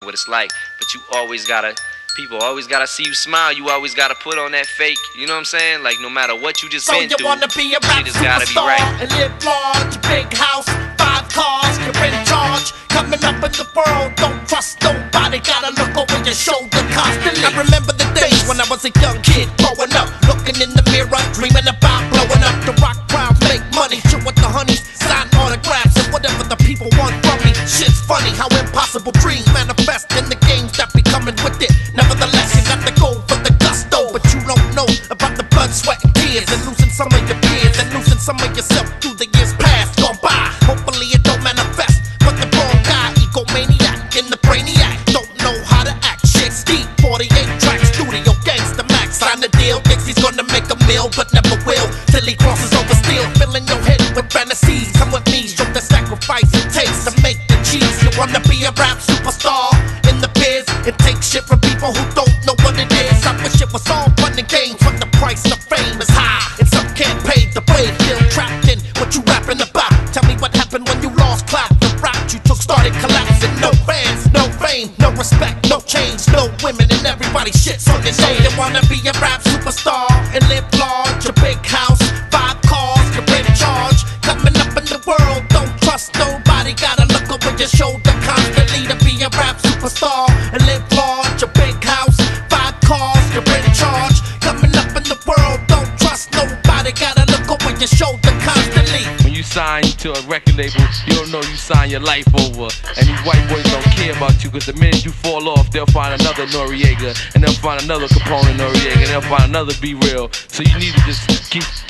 what it's like, but you always gotta, people always gotta see you smile. You always gotta put on that fake, you know what I'm saying? Like no matter what you just been through, so you wanna be a rap shit has gotta be superstar right. and live large, big house, 5 cars, you're in charge. Coming up in the world, don't trust nobody, gotta look over your shoulder constantly. I remember the days when I was a young kid growing up, looking in the mirror, dreaming about blowing up. The rock crowd, make money, chill with the honeys, sign autographs and whatever the people want from me. Shit's funny how impossible dreams manifest in the games that be coming with it. Nevertheless, you got to go for the gusto, but you don't know about the blood, sweat, and tears, and losing some of your peers, and losing some of yourself through the years past gone by. Hopefully it don't manifest, but the wrong guy, egomaniac in the brainiac, don't know how to act. Shit, Steve, 48 tracks, studio, gangsta max, sign the deal. Thinks he's gonna make a meal, but never will, till he crosses over steel, filling your head with fantasies. Come with me, show the sacrifice it takes to make the cheese. You wanna be a rap superstar in the biz? It takes shit from people who don't know what it is. I wish it was all fun and games, but the price of fame is high, and some can't pay the way. Still trapped in what you rapping about. Tell me what happened when you lost clap. The route you took started collapsing. No fans, no fame, no respect, no change, no women, and everybody shits on your name. You wanna be a rap superstar and live large, a big house, 5 cars, you're in charge. Coming up in the world, don't trust nobody, gotta look over your shoulder constantly to be a rap superstar and live large, a big house, 5 cars, you're in charge. Coming up in the world, don't trust nobody, gotta look over your shoulder constantly. When you sign to a record label, you don't know you sign your life over. And these white boys don't care about you, cause the minute you fall off, they'll find another Noriega, and they'll find another Capone Noriega, and they'll find another Be Real. So you need to just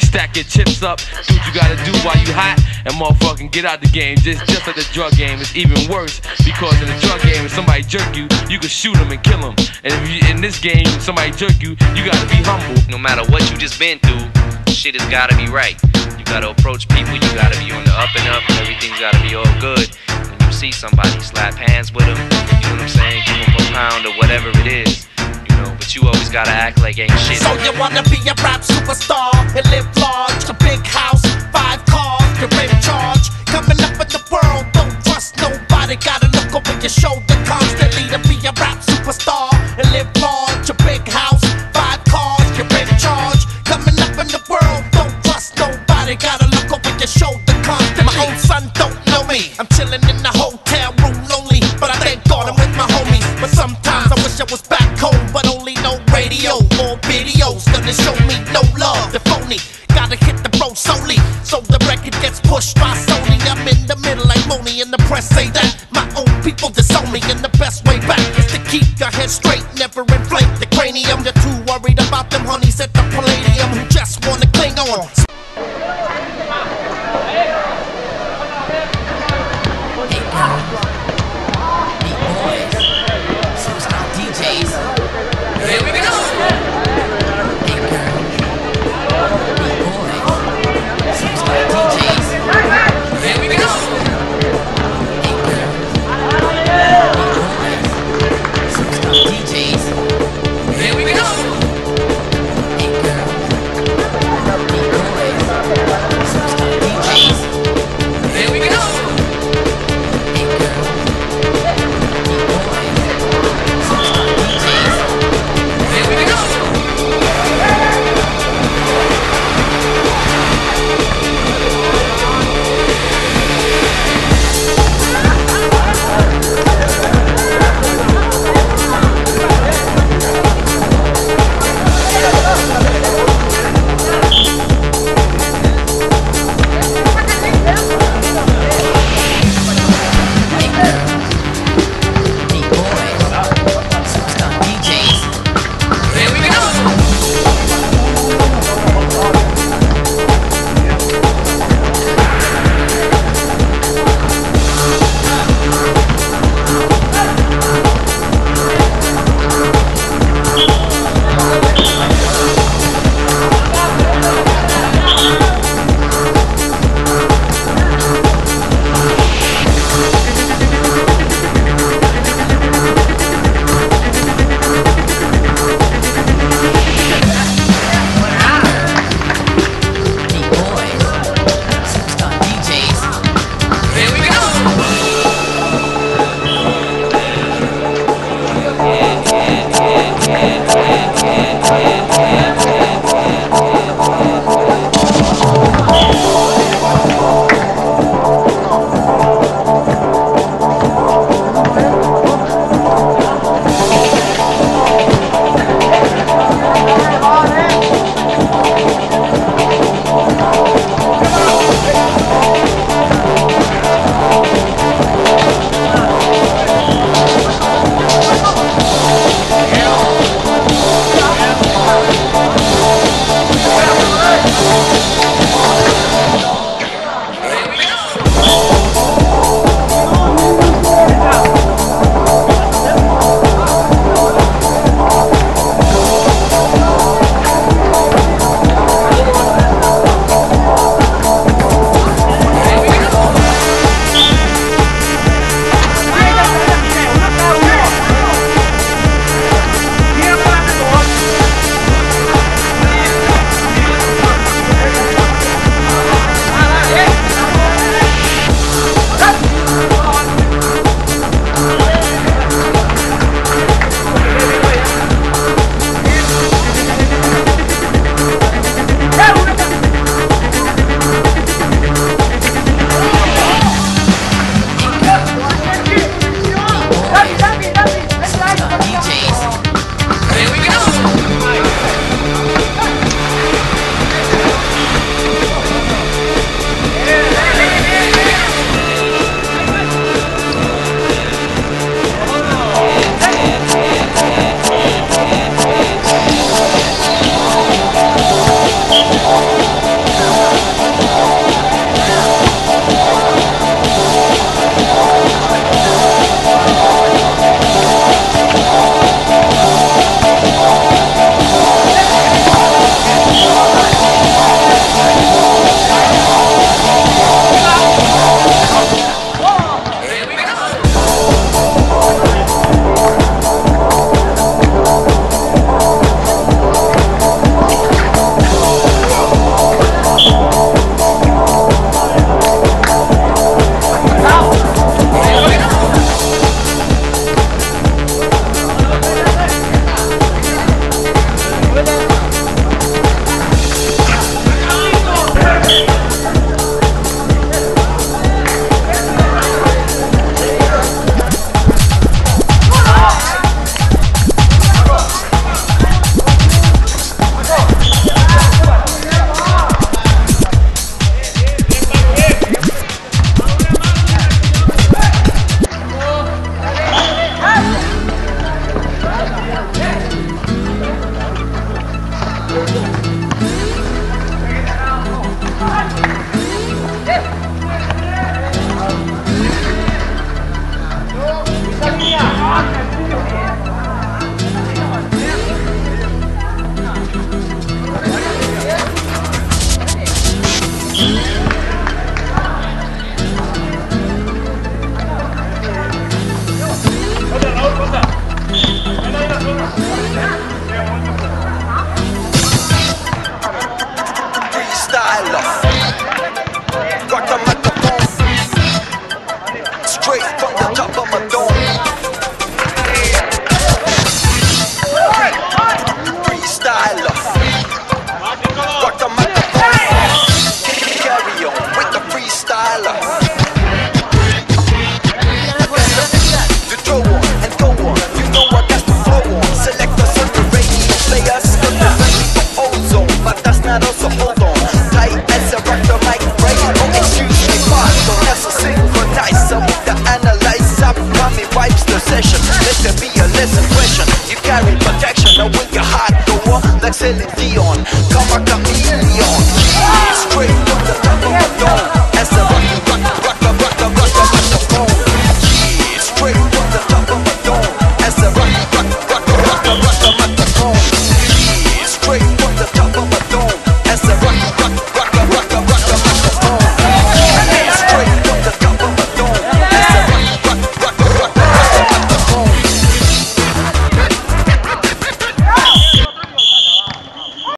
stack your chips up, do what you gotta do while you hot, and motherfucking get out the game. Just like the drug game, it's even worse, because in the drug game, if somebody jerk you, you can shoot them and kill them. And if you, in this game, if somebody jerk you, you gotta be humble. No matter what you just been through, shit has gotta be right. You gotta approach people, you gotta be on the up and up, and everything's gotta be all good. When you see somebody, slap hands with them, you know what I'm saying? Give them a pound or whatever it is, you know, but you always gotta act like ain't shit. So you wanna be a rap superstar and live large, a big house, 5 cars, you're in charge. Coming up in the world, don't trust nobody, gotta look over your shoulder constantly to be a rap superstar and live large, a big house, 5 cars, you're in charge. Coming up in the world, don't trust nobody, gotta look over your shoulder constantly. My own son don't know me, I'm chilling in the hotel room lonely, but I thank God I'm with my homies. But sometimes I wish I was back home, but only no radio or videos gonna show me no love. The phony, gotta hit the road solely, so the record gets pushed by Sony. I'm in the middle like Moni, and the press say that my own people disown me, and the best way back is to keep your head straight, never inflate the cranium.